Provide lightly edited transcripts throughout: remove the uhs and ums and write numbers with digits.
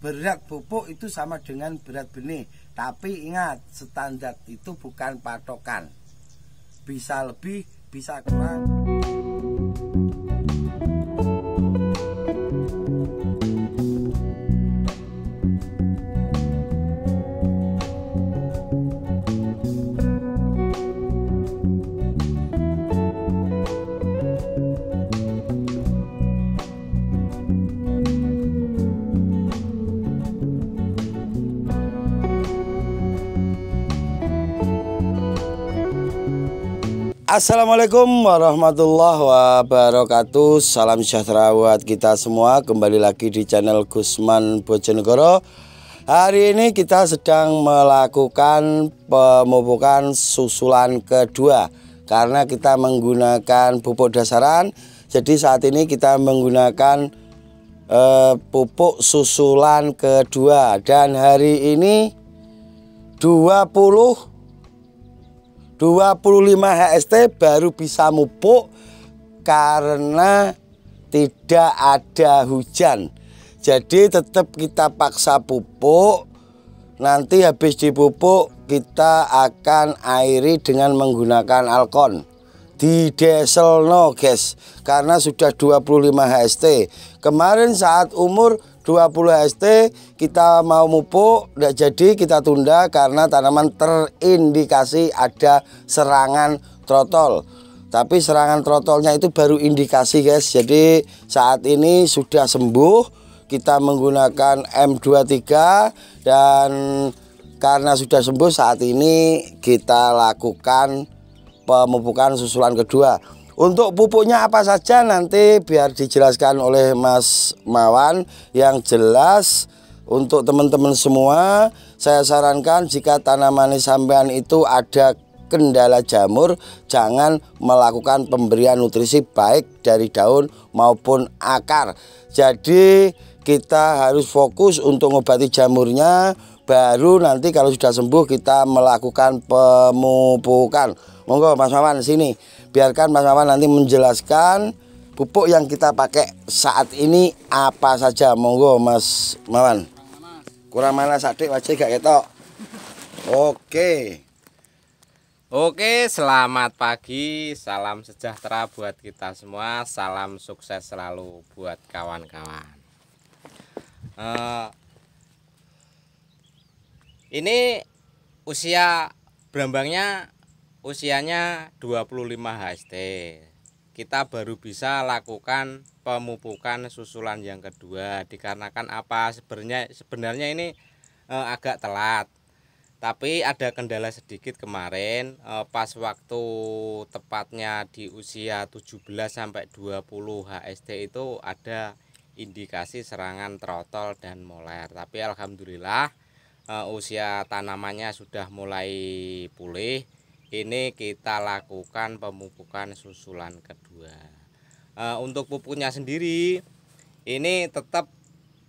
berat pupuk itu sama dengan berat benih. Tapi ingat, standar itu bukan patokan. Bisa lebih, bisa kurang. Assalamualaikum warahmatullahi wabarakatuh. Salam sejahtera buat kita semua. Kembali lagi di channel Gusman Bojonegoro. Hari ini kita sedang melakukan pemupukan susulan kedua, karena kita menggunakan pupuk dasaran. Jadi saat ini kita menggunakan pupuk susulan kedua. Dan hari ini 25 HST baru bisa mupuk karena tidak ada hujan. Jadi tetap kita paksa pupuk. Nanti habis dipupuk kita akan airi dengan menggunakan alkon. Di dieselno guys, karena sudah 25 HST. Kemarin saat umur 20 HST kita mau mupuk, tidak jadi, kita tunda karena tanaman terindikasi ada serangan trotol. Tapi serangan trotolnya itu baru indikasi guys. Jadi saat ini sudah sembuh, kita menggunakan M23 dan karena sudah sembuh saat ini kita lakukan pemupukan susulan kedua. Untuk pupuknya apa saja nanti biar dijelaskan oleh Mas Mawan. Yang jelas untuk teman-teman semua, saya sarankan jika tanaman sampean itu ada kendala jamur, jangan melakukan pemberian nutrisi baik dari daun maupun akar. Jadi kita harus fokus untuk mengobati jamurnya, baru nanti kalau sudah sembuh kita melakukan pemupukan. Monggo Mas Mawan sini, biarkan Mas Mawan nanti menjelaskan pupuk yang kita pakai saat ini apa saja. Monggo Mas Mawan. Kurang mana sadik wajah gak ketok. Oke, selamat pagi, salam sejahtera buat kita semua, salam sukses selalu buat kawan-kawan. Ini usia berambangnya usianya 25 HST. Kita baru bisa lakukan pemupukan susulan yang kedua dikarenakan apa? Sebenarnya ini agak telat. Tapi ada kendala sedikit kemarin pas waktu tepatnya di usia 17 sampai 20 HST itu ada indikasi serangan trotol dan moler. Tapi alhamdulillah usia tanamannya sudah mulai pulih. Ini kita lakukan pemupukan susulan kedua. Untuk pupuknya sendiri ini tetap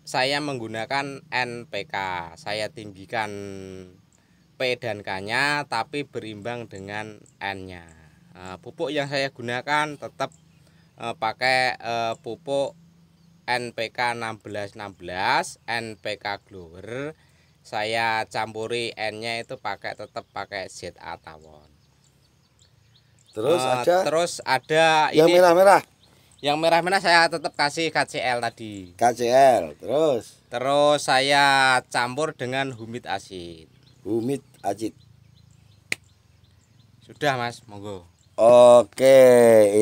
saya menggunakan NPK. Saya tinggikan P dan K-nya tapi berimbang dengan N-nya. Pupuk yang saya gunakan tetap pakai pupuk NPK 1616, NPK Glower. Saya campuri N-nya itu tetap pakai ZA Tawon. Terus ada yang ini merah-merah. Yang merah-merah saya tetap kasih KCL tadi. KCL. Terus saya campur dengan humid acid. Humid acid. Sudah Mas, monggo. Oke,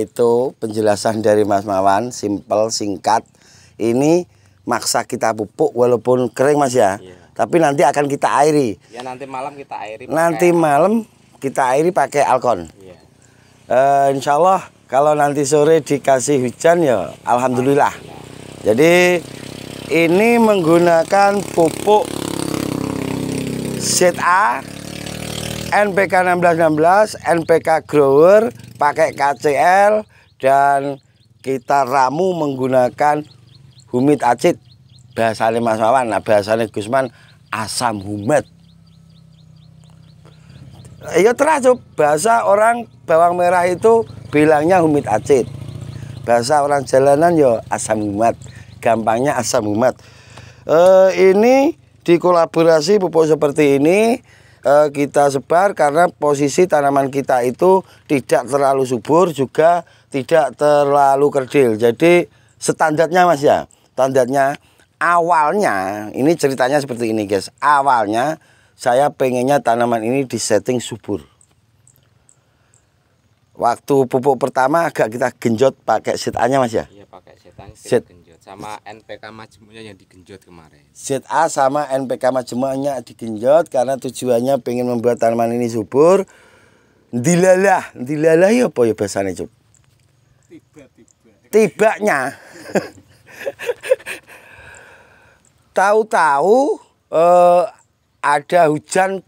itu penjelasan dari Mas Mawan, simpel, singkat. Ini maksa kita pupuk walaupun kering Mas ya. Iya. Tapi nanti akan kita airi. Ya nanti malam kita airi. Malam kita airi pakai alkon. Iya. Insya Allah kalau nanti sore dikasih hujan ya alhamdulillah. Jadi ini menggunakan pupuk ZA, NPK 1616, NPK Grower, pakai KCL, dan kita ramu menggunakan humid acid. Bahasanya Mas Mawan, nah bahasanya Gusman asam humat. Ya terasa bahasa orang bawang merah itu bilangnya humid acid. Bahasa orang jalanan ya asam humat. Gampangnya asam humat. Ini dikolaborasi pupuk seperti ini kita sebar karena posisi tanaman kita itu tidak terlalu subur juga tidak terlalu kerdil. Jadi standarnya Mas ya, standarnya awalnya ini ceritanya seperti ini guys. Awalnya saya pengennya tanaman ini disetting subur. Waktu pupuk pertama agak kita genjot pakai set A-nya Mas ya. Iya pakai set genjot sama NPK majemuknya yang digenjot kemarin. Set A sama NPK majemuknya digenjot karena tujuannya pengen membuat tanaman ini subur. Dilalah ya apa ya bahasanya Cuk? Tibanya. Tahu-tahu ada hujan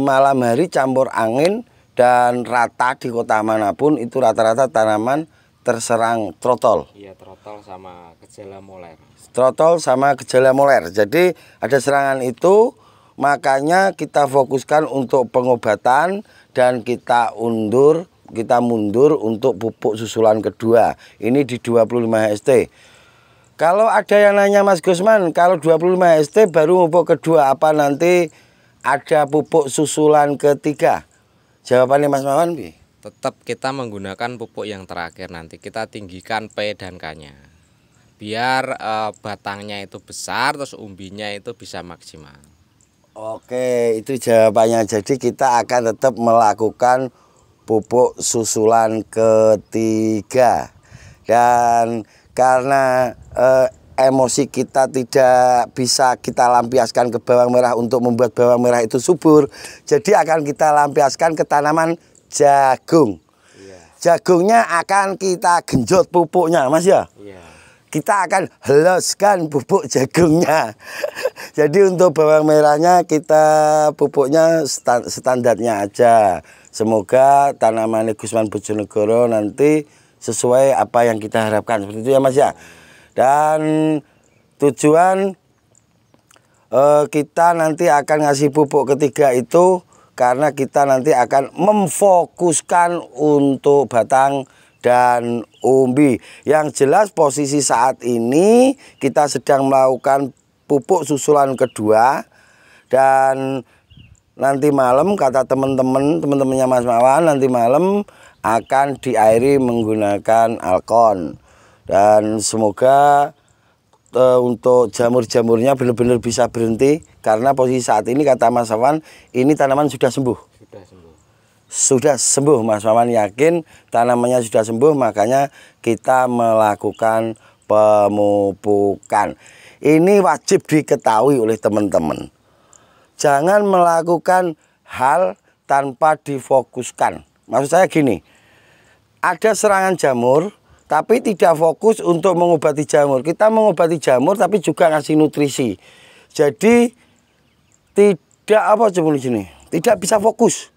malam hari campur angin dan rata di kota manapun itu rata-rata tanaman terserang trotol. Iya, trotol sama gejala moler. Trotol sama gejala moler. Jadi ada serangan itu, makanya kita fokuskan untuk pengobatan dan kita mundur untuk pupuk susulan kedua. Ini di 25 HST. Kalau ada yang nanya Mas Gusman, kalau 25 HST baru pupuk kedua, apa nanti ada pupuk susulan ketiga? Jawabannya Mas Mawan, Bi? Tetap kita menggunakan pupuk yang terakhir, nanti kita tinggikan P dan K-nya. Biar batangnya itu besar, terus umbinya itu bisa maksimal. Oke, itu jawabannya. Jadi kita akan tetap melakukan pupuk susulan ketiga. Dan karena emosi kita tidak bisa kita lampiaskan ke bawang merah untuk membuat bawang merah itu subur, jadi akan kita lampiaskan ke tanaman jagung. Iya. Jagungnya akan kita genjot pupuknya Mas ya. Iya. Kita akan heloskan pupuk jagungnya. Jadi untuk bawang merahnya kita pupuknya standarnya aja. Semoga tanaman Gusman Bojonegoro nanti sesuai apa yang kita harapkan, seperti itu ya Mas ya. Dan tujuan kita nanti akan ngasih pupuk ketiga itu karena kita nanti akan memfokuskan untuk batang dan umbi. Yang jelas posisi saat ini kita sedang melakukan pupuk susulan kedua. Dan nanti malam kata teman-temannya Mas Mawan, nanti malam akan diairi menggunakan alkon. Dan semoga untuk jamur-jamurnya benar-benar bisa berhenti karena posisi saat ini kata Mas Mawan ini tanaman sudah sembuh. Sudah sembuh Mas Mawan yakin tanamannya sudah sembuh, makanya kita melakukan pemupukan. Ini wajib diketahui oleh teman-teman. Jangan melakukan hal tanpa difokuskan. Maksud saya gini, ada serangan jamur tapi tidak fokus untuk mengobati jamur. Kita mengobati jamur tapi juga ngasih nutrisi. Jadi tidak tidak bisa fokus.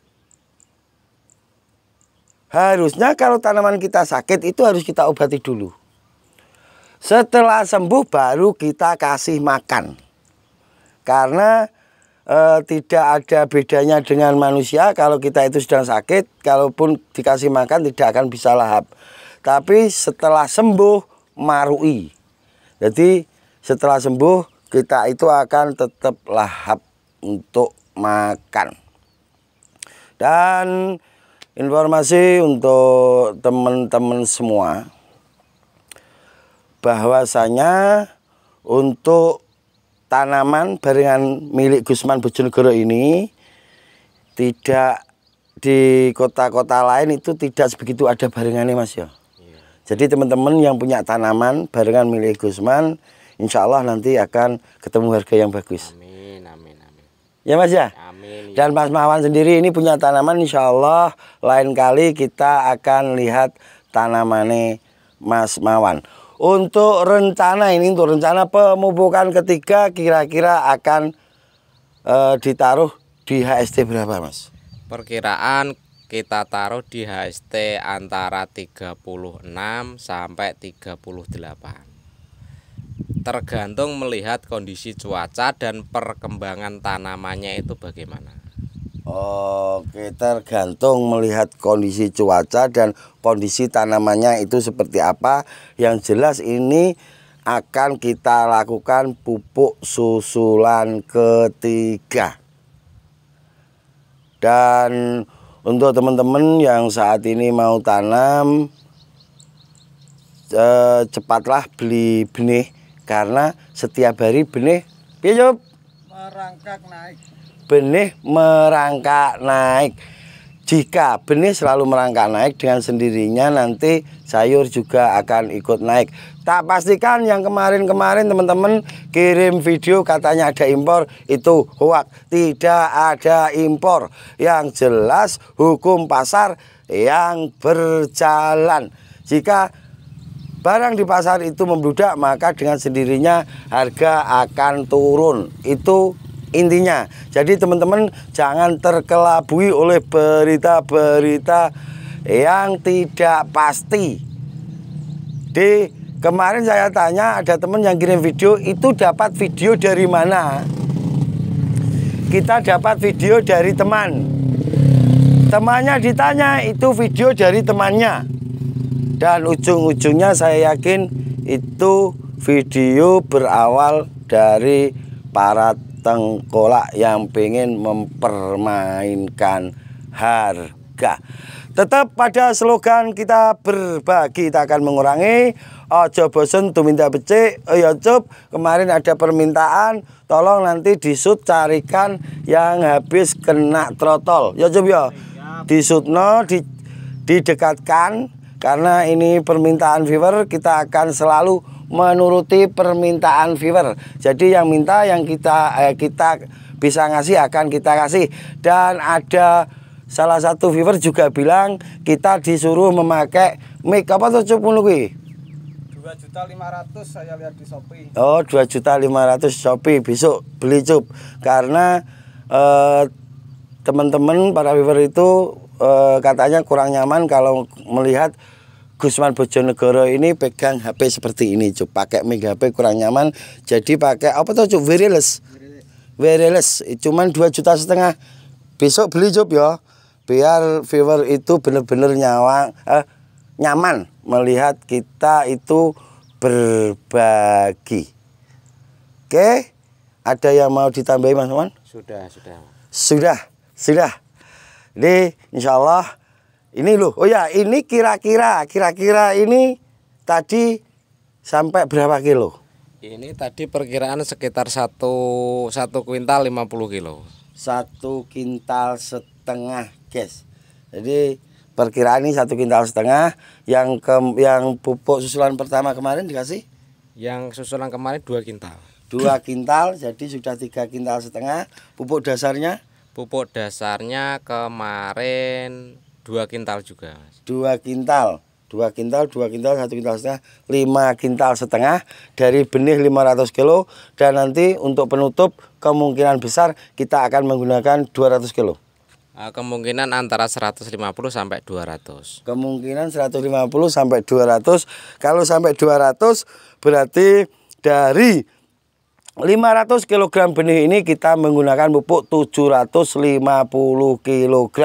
Harusnya kalau tanaman kita sakit itu harus kita obati dulu. Setelah sembuh baru kita kasih makan. Karena tidak ada bedanya dengan manusia. Kalau kita itu sedang sakit, kalaupun dikasih makan tidak akan bisa lahap. Tapi setelah sembuh marui. Jadi setelah sembuh kita itu akan tetap lahap untuk makan. Dan informasi untuk teman-teman semua bahwasanya untuk tanaman barengan milik Gusman Bojonegoro ini tidak di kota-kota lain itu tidak sebegitu ada barengannya Mas ya. Jadi teman-teman yang punya tanaman barengan milik Gusman, insya Allah nanti akan ketemu harga yang bagus. Amin, amin, amin. Ya Mas ya. Amin. Dan Mas Mawan sendiri ini punya tanaman, insya Allah lain kali kita akan lihat tanamannya Mas Mawan. Untuk rencana ini, untuk rencana pemupukan ketiga kira-kira akan ditaruh di HST berapa Mas? Perkiraan kita taruh di HST antara 36 sampai 38. Tergantung melihat kondisi cuaca dan perkembangan tanamannya itu bagaimana. Oke, tergantung melihat kondisi cuaca dan kondisi tanamannya itu seperti apa. Yang jelas ini akan kita lakukan pupuk susulan ketiga. Dan untuk teman-teman yang saat ini mau tanam, cepatlah beli benih, karena setiap hari benih merangkak naik. Benih merangkak naik. Jika benih selalu merangkak naik, dengan sendirinya nanti sayur juga akan ikut naik. Tak pastikan yang kemarin-kemarin teman-teman kirim video katanya ada impor, itu hoax. Tidak ada impor. Yang jelas hukum pasar yang berjalan. Jika barang di pasar itu membludak, maka dengan sendirinya harga akan turun. Itu intinya. Jadi teman-teman jangan terkelabui oleh berita-berita yang tidak pasti. Kemarin saya tanya, ada teman yang kirim video, itu dapat video dari mana? Kita dapat video dari teman. Temannya ditanya, itu video dari temannya. Dan ujung-ujungnya saya yakin itu video berawal dari para tengkolak yang pengen mempermainkan harga. Tetap pada slogan kita berbagi, kita akan mengurangi. Ojo bosen tuminta becik. Ya Cub, kemarin ada permintaan, tolong nanti disut carikan yang habis kena trotol. Ya Cub ya, disutno, didekatkan. Karena ini permintaan viewer, kita akan selalu menuruti permintaan viewer. Jadi yang minta, yang kita bisa ngasih akan kita kasih. Dan ada salah satu viewer juga bilang kita disuruh memakai mic apa tuh Cub kuwi? 2.500.000 saya lihat di Shopee. Oh, 2.500.000 Shopee. Besok beli Cub. Karena teman-teman para viewer itu katanya kurang nyaman kalau melihat Gusman Bojonegoro ini pegang HP seperti ini Cub. Pakai mic HP kurang nyaman. Jadi pakai apa tuh Cub? Wireless. Cuman 2,5 juta. Besok beli Cub ya. Biar viewer itu benar-benar nyaman melihat kita itu berbagi. Oke, ada yang mau ditambahi Mas Mawan? Sudah. Jadi insya Allah ini loh. Oh ya, ini kira-kira ini tadi sampai berapa kilo? Ini tadi perkiraan sekitar 1 kuintal 50 kilo. 1,5 kintal, guys. Jadi perkiraan ini 1,5 kintal. Yang pupuk susulan pertama kemarin dikasih? Yang susulan kemarin 2 kintal. 2 kintal, jadi sudah 3,5 kintal. Pupuk dasarnya? Pupuk dasarnya kemarin 2 kintal juga. 2 kintal, 1,5 kintal, 5,5 kintal dari benih 500 kilo. Dan nanti untuk penutup kemungkinan besar kita akan menggunakan 200 kilo. Kemungkinan antara 150 sampai 200. Kemungkinan 150 sampai 200. Kalau sampai 200 berarti dari 500 kg benih ini kita menggunakan pupuk 750 kg.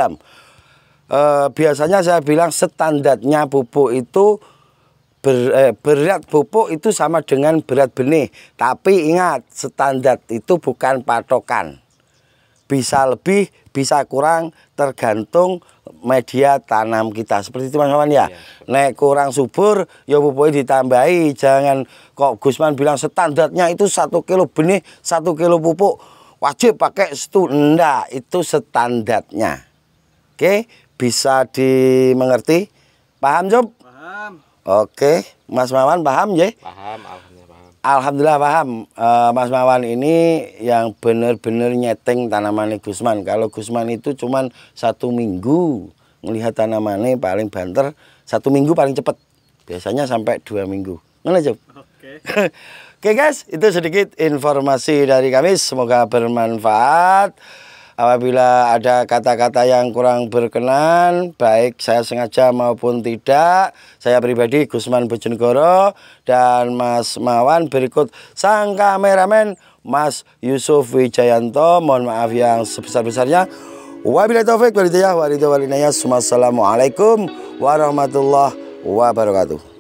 Biasanya saya bilang standarnya pupuk itu berat pupuk itu sama dengan berat benih. Tapi ingat, standar itu bukan patokan. Bisa lebih, bisa kurang, tergantung media tanam kita. Seperti itu Mas Mawan ya. Nek kurang subur, ya pupuknya ditambahi. Jangan kok Gusman bilang standarnya itu 1 kilo benih, 1 kilo pupuk wajib pakai itu. Enggak, itu standarnya. Oke, bisa dimengerti? Paham Job? Paham. Oke, Mas Mawan paham ya? Paham. Alhamdulillah paham. Mas Mawan ini yang benar-benar nyeteng tanaman Gusman. Kalau Gusman itu cuman 1 minggu melihat tanamannya, paling banter 1 minggu paling cepat. Biasanya sampai 2 minggu. Mana Job? Oke. Oke guys, itu sedikit informasi dari kami. Semoga bermanfaat. Apabila ada kata-kata yang kurang berkenan, baik saya sengaja maupun tidak, saya pribadi Gusman Bojonegoro dan Mas Mawan, berikut sang kameramen Mas Yusuf Wijayanto. Mohon maaf yang sebesar-besarnya. Wabillahi taufik wal hidayah wa ridha wal inayah. Wassalamualaikum warahmatullahi wabarakatuh.